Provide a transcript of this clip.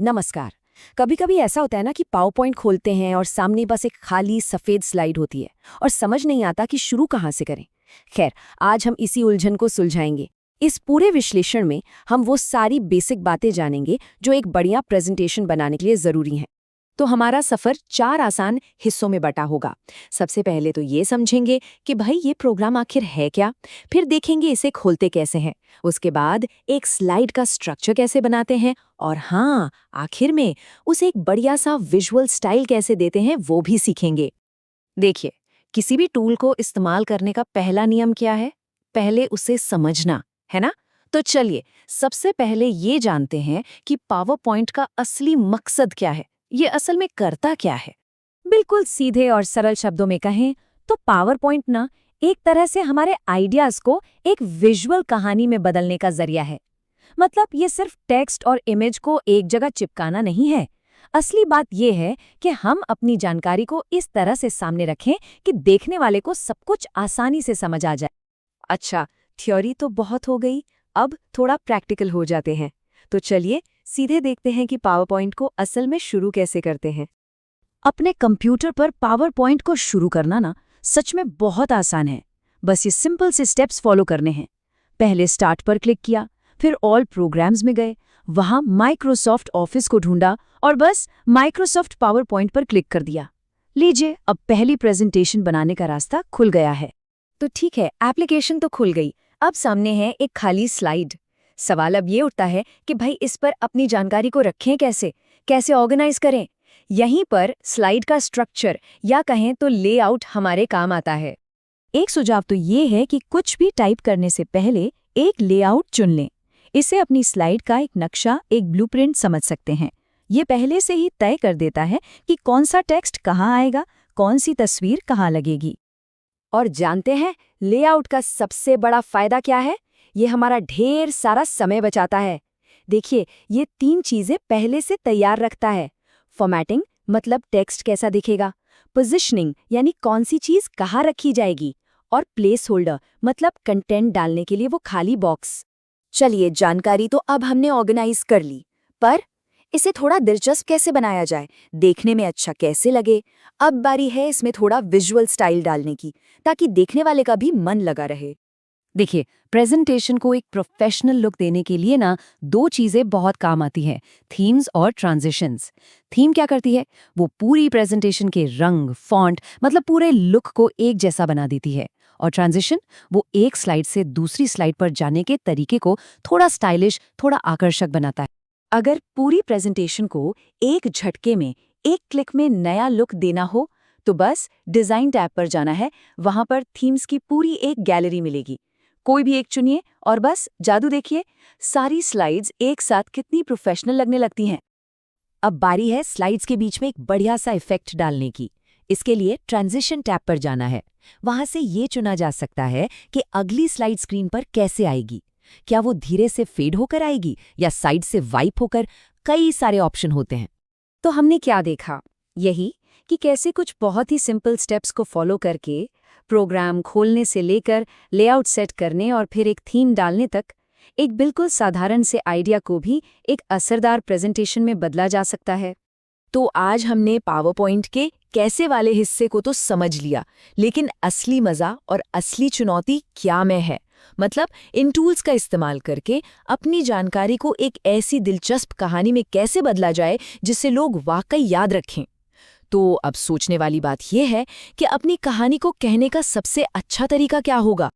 नमस्कार। कभी कभी ऐसा होता है ना कि पावर पॉइंट खोलते हैं और सामने बस एक खाली सफेद स्लाइड होती है और समझ नहीं आता कि शुरू कहाँ से करें। खैर, आज हम इसी उलझन को सुलझाएंगे। इस पूरे विश्लेषण में हम वो सारी बेसिक बातें जानेंगे जो एक बढ़िया प्रेजेंटेशन बनाने के लिए जरूरी हैं। तो हमारा सफर 4 आसान हिस्सों में बटा होगा। सबसे पहले तो ये समझेंगे कि भाई ये प्रोग्राम आखिर है क्या, फिर देखेंगे इसे खोलते कैसे हैं, उसके बाद एक स्लाइड का स्ट्रक्चर कैसे बनाते हैं, और हाँ, आखिर में उसे एक बढ़िया सा विजुअल स्टाइल कैसे देते हैं वो भी सीखेंगे। देखिए, किसी भी टूल को इस्तेमाल करने का पहला नियम क्या है? पहले उसे समझना, है ना? तो चलिए, सबसे पहले ये जानते हैं कि पावर पॉइंट का असली मकसद क्या है। ये असल में करता क्या है? बिल्कुल सीधे और सरल शब्दों में कहें तो पावर पॉइंट ना एक तरह से हमारे आइडियाज को एक विजुअल कहानी में बदलने का जरिया है। मतलब ये सिर्फ टेक्स्ट और इमेज को एक जगह चिपकाना नहीं है। असली बात ये है कि हम अपनी जानकारी को इस तरह से सामने रखें कि देखने वाले को सब कुछ आसानी से समझ आ जाए। अच्छा, थ्योरी तो बहुत हो गई, अब थोड़ा प्रैक्टिकल हो जाते हैं। तो चलिए सीधे देखते हैं कि पावर पॉइंट को असल में शुरू कैसे करते हैं। अपने कंप्यूटर पर पावर पॉइंट को शुरू करना ना सच में बहुत आसान है। बस ये सिंपल से स्टेप्स फॉलो करने हैं। पहले स्टार्ट पर क्लिक किया, फिर ऑल प्रोग्राम्स में गए, वहां माइक्रोसॉफ्ट ऑफिस को ढूंढा और बस माइक्रोसॉफ्ट पावर पॉइंट पर क्लिक कर दिया। लीजिए, अब पहली प्रेजेंटेशन बनाने का रास्ता खुल गया है। तो ठीक है, एप्लीकेशन तो खुल गई, अब सामने है एक खाली स्लाइड। सवाल अब ये उठता है कि भाई इस पर अपनी जानकारी को रखें कैसे, कैसे ऑर्गेनाइज करें। यहीं पर स्लाइड का स्ट्रक्चर या कहें तो लेआउट हमारे काम आता है। एक सुझाव तो ये है कि कुछ भी टाइप करने से पहले एक लेआउट चुन लें। इसे अपनी स्लाइड का एक नक्शा, एक ब्लूप्रिंट समझ सकते हैं। ये पहले से ही तय कर देता है कि कौन सा टेक्स्ट कहाँ आएगा, कौन सी तस्वीर कहाँ लगेगी। और जानते हैं लेआउट का सबसे बड़ा फायदा क्या है? ये हमारा ढेर सारा समय बचाता है। देखिए, ये 3 चीजें पहले से तैयार रखता है। फॉर्मेटिंग मतलब टेक्स्ट कैसा दिखेगा, पोजिशनिंग यानी कौन सी चीज कहाँ रखी जाएगी, और प्लेस होल्डर मतलब कंटेंट डालने के लिए वो खाली बॉक्स। चलिए, जानकारी तो अब हमने ऑर्गेनाइज कर ली, पर इसे थोड़ा दिलचस्प कैसे बनाया जाए, देखने में अच्छा कैसे लगे। अब बारी है इसमें थोड़ा विजुअल स्टाइल डालने की, ताकि देखने वाले का भी मन लगा रहे। देखिए, प्रेजेंटेशन को एक प्रोफेशनल लुक देने के लिए ना 2 चीजें बहुत काम आती हैं, थीम्स और ट्रांजिशंस। थीम क्या करती है? वो पूरी प्रेजेंटेशन के रंग, फॉन्ट मतलब पूरे लुक को एक जैसा बना देती है। और ट्रांजिशन, वो एक स्लाइड से दूसरी स्लाइड पर जाने के तरीके को थोड़ा स्टाइलिश, थोड़ा आकर्षक बनाता है। अगर पूरी प्रेजेंटेशन को एक झटके में, एक क्लिक में नया लुक देना हो तो बस डिजाइन टैब पर जाना है। वहां पर थीम्स की पूरी एक गैलरी मिलेगी। कोई भी एक चुनिए और बस जादू देखिए, सारी स्लाइड्स एक साथ कितनी प्रोफेशनल लगने लगती हैं। अब बारी है स्लाइड्स के बीच में एक बढ़िया सा इफेक्ट डालने की। इसके लिए ट्रांजिशन टैब पर जाना है। वहां से ये चुना जा सकता है कि अगली स्लाइड स्क्रीन पर कैसे आएगी। क्या वो धीरे से फेड होकर आएगी या साइड से वाइप होकर? कई सारे ऑप्शन होते हैं। तो हमने क्या देखा? यही कि कैसे कुछ बहुत ही सिंपल स्टेप्स को फॉलो करके प्रोग्राम खोलने से लेकर लेआउट सेट करने और फिर एक थीम डालने तक एक बिल्कुल साधारण से आइडिया को भी एक असरदार प्रेजेंटेशन में बदला जा सकता है। तो आज हमने पावर पॉइंट के कैसे वाले हिस्से को तो समझ लिया, लेकिन असली मजा और असली चुनौती क्या में है? मतलब इन टूल्स का इस्तेमाल करके अपनी जानकारी को एक ऐसी दिलचस्प कहानी में कैसे बदला जाए जिसे लोग वाकई याद रखें। तो अब सोचने वाली बात यह है कि अपनी कहानी को कहने का सबसे अच्छा तरीका क्या होगा।